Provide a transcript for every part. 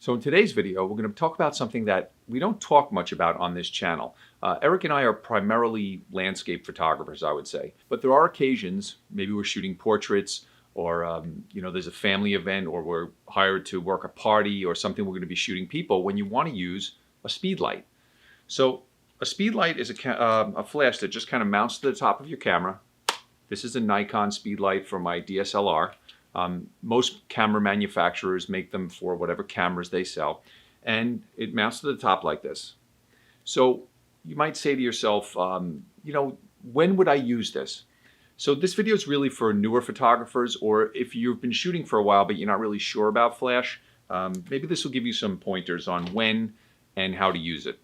So in today's video, we're going to talk about something that we don't talk much about on this channel. Eric and I are primarily landscape photographers, I would say. But there are occasions, maybe we're shooting portraits or there's a family event or we're hired to work a party or something we're going to be shooting people when you want to use a speedlight. So a speedlight is a flash that just kind of mounts to the top of your camera. This is a Nikon speedlight for my DSLR. Most camera manufacturers make them for whatever cameras they sell, and it mounts to the top like this. So you might say to yourself, when would I use this? So this video is really for newer photographers, or if you've been shooting for a while but you're not really sure about flash, maybe this will give you some pointers on when and how to use it.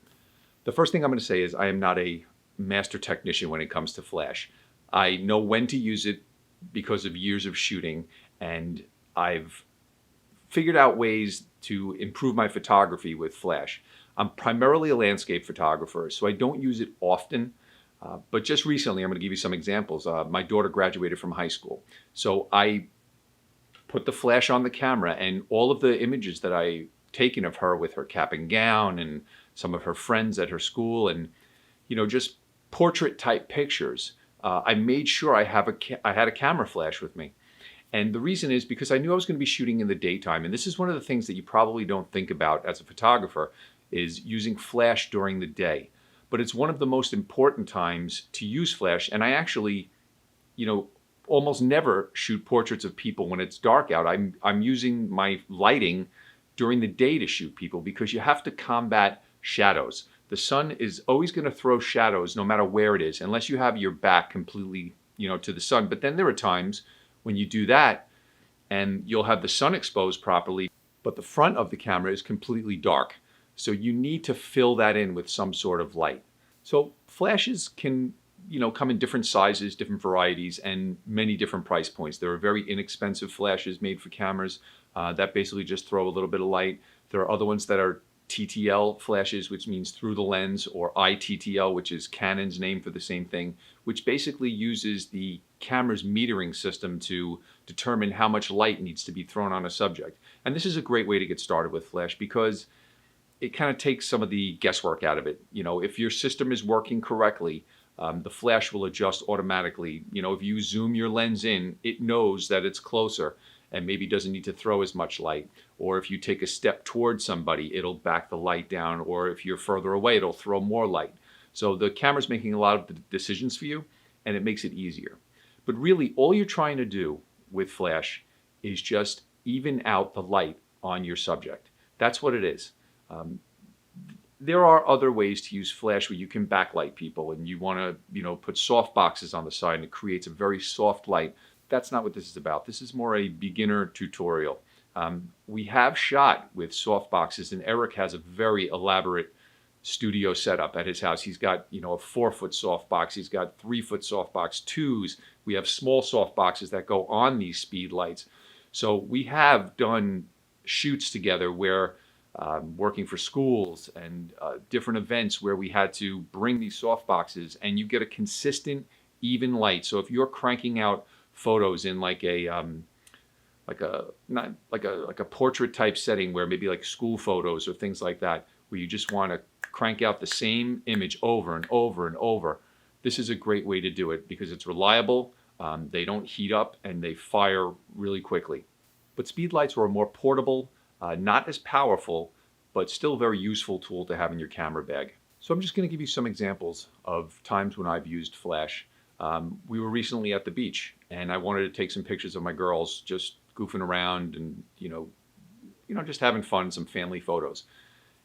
The first thing I'm going to say is I am not a master technician when it comes to flash. I know when to use it because of years of shooting, and I've figured out ways to improve my photography with flash. I'm primarily a landscape photographer, so I don't use it often, but just recently, I'm going to give you some examples. My daughter graduated from high school, so I put the flash on the camera, and all of the images that I taken of her with her cap and gown and some of her friends at her school, and just portrait type pictures, I made sure I had a camera flash with me. And the reason is because I knew I was going to be shooting in the daytime. And this is one of the things that you probably don't think about as a photographer, is using flash during the day. But it's one of the most important times to use flash. And I actually, almost never shoot portraits of people when it's dark out. I'm using my lighting during the day to shoot people because you have to combat shadows. The sun is always going to throw shadows no matter where it is, unless you have your back completely, to the sun. But then there are times when you do that and you'll have the sun exposed properly, but the front of the camera is completely dark. So you need to fill that in with some sort of light. So flashes can, come in different sizes, different varieties, and many different price points. There are very inexpensive flashes made for cameras that basically just throw a little bit of light. There are other ones that are TTL flashes, which means through the lens, or ITTL, which is Canon's name for the same thing, which basically uses the camera's metering system to determine how much light needs to be thrown on a subject. And this is a great way to get started with flash because it kind of takes some of the guesswork out of it. If your system is working correctly, the flash will adjust automatically. If you zoom your lens in, it knows that it's closer and maybe doesn't need to throw as much light. Or if you take a step towards somebody, it'll back the light down. Or if you're further away, it'll throw more light. So the camera's making a lot of the decisions for you, and it makes it easier. But really, all you're trying to do with flash is just even out the light on your subject. That's what it is. There are other ways to use flash where you can backlight people, and you want to, put soft boxes on the side, and it creates a very soft light. That's not what this is about. This is more a beginner tutorial. We have shot with soft boxes, and Eric has a very elaborate studio setup at his house. He's got, a 4-foot soft box. He's got 3-foot soft box 2s. We have small soft boxes that go on these speed lights. So we have done shoots together where working for schools and different events where we had to bring these soft boxes, and you get a consistent, even light. So if you're cranking out photos in like a portrait type setting, where maybe like school photos or things like that, where you just want to crank out the same image over and over and over, this is a great way to do it because it's reliable, they don't heat up, and they fire really quickly. But speed lights are a more portable, not as powerful, but still very useful tool to have in your camera bag. So I'm just going to give you some examples of times when I've used flash. We were recently at the beach, and I wanted to take some pictures of my girls just goofing around and, just having fun, some family photos.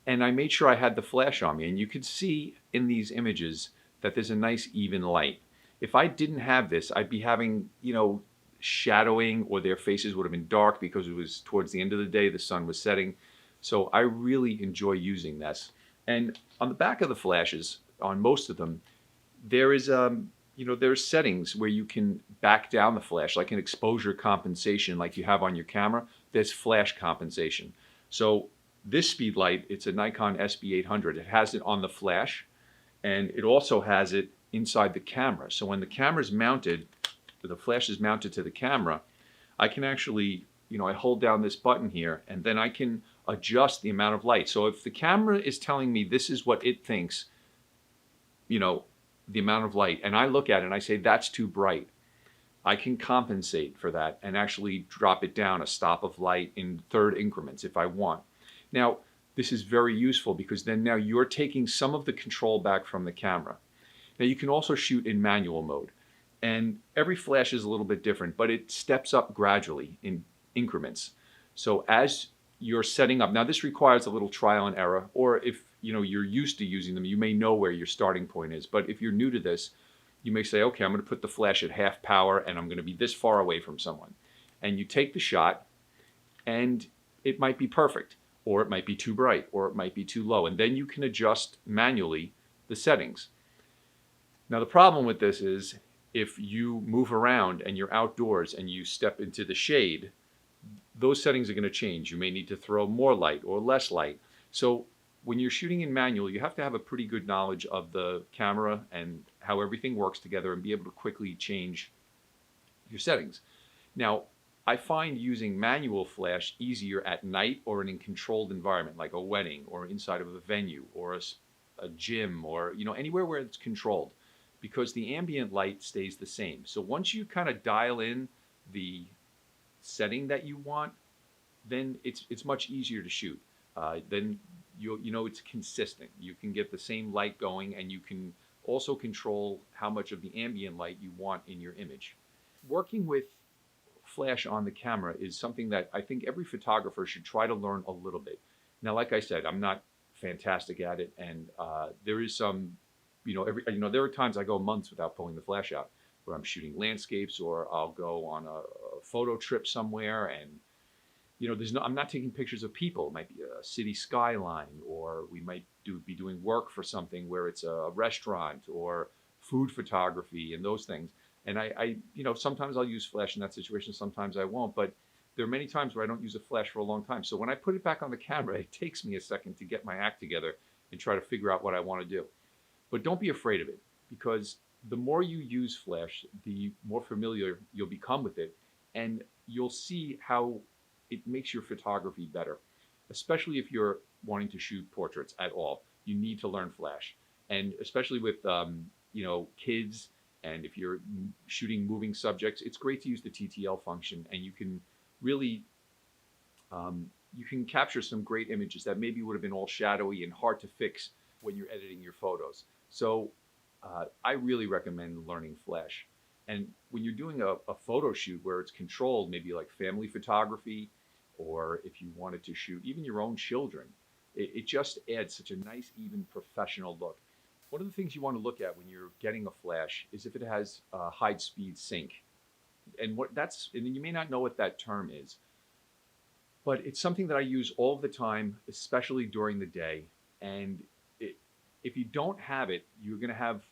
And I made sure I had the flash on me, and you could see in these images that there's a nice even light. If I didn't have this, I'd be having, shadowing, or their faces would have been dark because it was towards the end of the day, the sun was setting. So I really enjoy using this. And on the back of the flashes, on most of them, there is there's settings where you can back down the flash, like an exposure compensation like you have on your camera. There's flash compensation. So this speed light, it's a Nikon SB800. It has it on the flash, and it also has it inside the camera. So when the camera's mounted, the flash is mounted to the camera, I can actually, I hold down this button here, and then I can adjust the amount of light. So if the camera is telling me this is what it thinks, you know, the amount of light, and I look at it and I say that's too bright, I can compensate for that and actually drop it down a stop of light in third increments if I want. Now, this is very useful because then now you're taking some of the control back from the camera. Now you can also shoot in manual mode, and every flash is a little bit different, but it steps up gradually in increments. So as you're setting up, now this requires a little trial and error, or if you're used to using them, you may know where your starting point is. But if you're new to this, you may say, okay, I'm going to put the flash at half power and I'm going to be this far away from someone. And you take the shot and it might be perfect, or it might be too bright, or it might be too low. And then you can adjust manually the settings. Now the problem with this is if you move around and you're outdoors and you step into the shade, those settings are going to change. You may need to throw more light or less light. So when you're shooting in manual, you have to have a pretty good knowledge of the camera and how everything works together and be able to quickly change your settings. Now, I find using manual flash easier at night or in a controlled environment like a wedding or inside of a venue or a gym or anywhere where it's controlled, because the ambient light stays the same. So once you kind of dial in the setting that you want, then it's much easier to shoot. Then it's consistent. You can get the same light going, and you can also control how much of the ambient light you want in your image. Working with flash on the camera is something that I think every photographer should try to learn a little bit. Now, like I said, I'm not fantastic at it, and there is some, there are times I go months without pulling the flash out, where I'm shooting landscapes, or I'll go on a photo trip somewhere, and I'm not taking pictures of people. It might be a city skyline, or we might be doing work for something where it's a restaurant or food photography and those things. And I sometimes I'll use flash in that situation, sometimes I won't, but there are many times where I don't use a flash for a long time. So when I put it back on the camera, it takes me a second to get my act together and try to figure out what I want to do. But don't be afraid of it, because the more you use flash, the more familiar you'll become with it, and you'll see how it makes your photography better. Especially if you're wanting to shoot portraits at all, you need to learn flash. And especially with kids, and if you're shooting moving subjects, it's great to use the TTL function, and you can really you can capture some great images that maybe would have been all shadowy and hard to fix when you're editing your photos. So I really recommend learning flash. And when you're doing a photo shoot where it's controlled, maybe like family photography, or if you wanted to shoot even your own children, it just adds such a nice, even professional look. One of the things you want to look at when you're getting a flash is if it has high speed sync. And you may not know what that term is, but it's something that I use all the time, especially during the day. And if you don't have it, you're going to have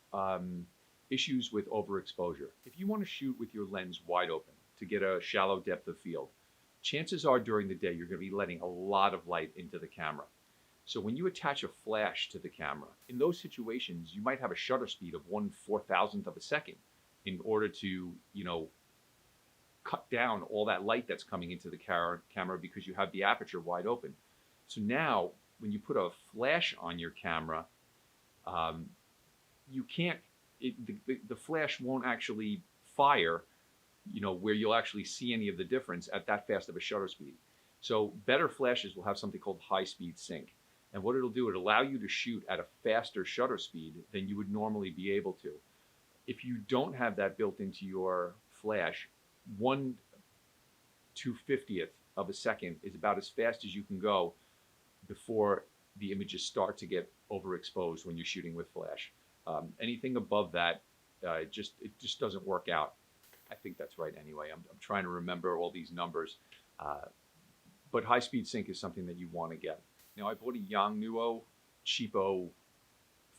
issues with overexposure. If you want to shoot with your lens wide open to get a shallow depth of field, chances are during the day you're going to be letting a lot of light into the camera. So when you attach a flash to the camera, in those situations, you might have a shutter speed of 1/4000th of a second in order to, cut down all that light that's coming into the camera because you have the aperture wide open. So now when you put a flash on your camera, you can't, the flash won't actually fire, where you'll actually see any of the difference at that fast of a shutter speed. So better flashes will have something called high speed sync. And what it'll do, it'll allow you to shoot at a faster shutter speed than you would normally be able to. If you don't have that built into your flash, 1/250th of a second is about as fast as you can go before the images start to get overexposed when you're shooting with flash. Anything above that, it just doesn't work out. I think that's right anyway. I'm trying to remember all these numbers. But high speed sync is something that you want to get. Now, I bought a Yongnuo cheapo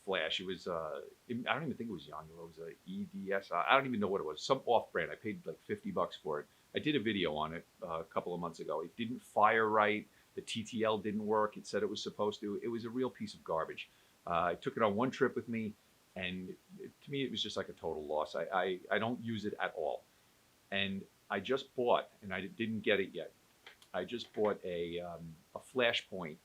flash. It was, I don't even think it was Yongnuo. It was a EDS. I don't even know what it was. Some off-brand. I paid like $50 for it. I did a video on it a couple of months ago. It didn't fire right. The TTL didn't work. It said it was supposed to. It was a real piece of garbage. I took it on one trip with me, and to me, it was just like a total loss. I don't use it at all. And I just bought, and I didn't get it yet, I just bought a flashpoint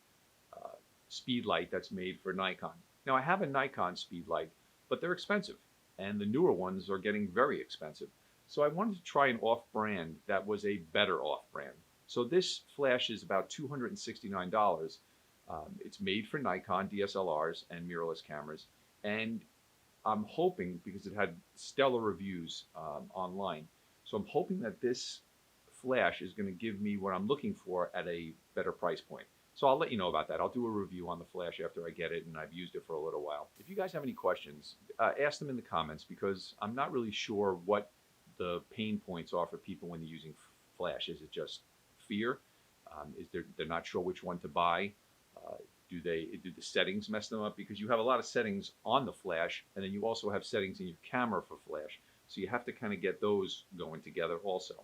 Speedlight that's made for Nikon. Now I have a Nikon Speedlight, but they're expensive, and the newer ones are getting very expensive. So I wanted to try an off-brand that was a better off-brand. So this flash is about $269. It's made for Nikon DSLRs and mirrorless cameras, and I'm hoping, because it had stellar reviews online, so I'm hoping that this flash is going to give me what I'm looking for at a better price point. So I'll let you know about that. I'll do a review on the flash after I get it and I've used it for a little while. If you guys have any questions, ask them in the comments, because I'm not really sure what the pain points are for people when they're using flash. Is it just fear? They're not sure which one to buy? Do the settings mess them up? Because you have a lot of settings on the flash, and then you also have settings in your camera for flash. So you have to kind of get those going together also.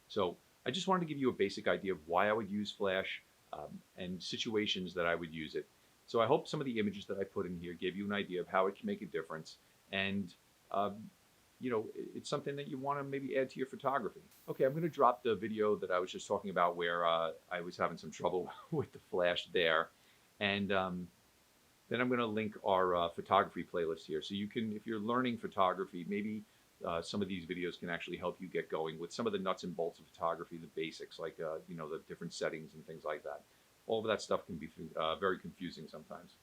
So I just wanted to give you a basic idea of why I would use flash and situations that I would use it. So I hope some of the images that I put in here gave you an idea of how it can make a difference. And it's something that you want to maybe add to your photography. Okay, I'm going to drop the video that I was just talking about where I was having some trouble with the flash there. And then I'm going to link our photography playlist here. So you can, if you're learning photography, maybe some of these videos can actually help you get going with some of the nuts and bolts of photography, the basics, like the different settings and things like that. All of that stuff can be very confusing sometimes.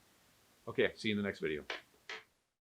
Okay, see you in the next video.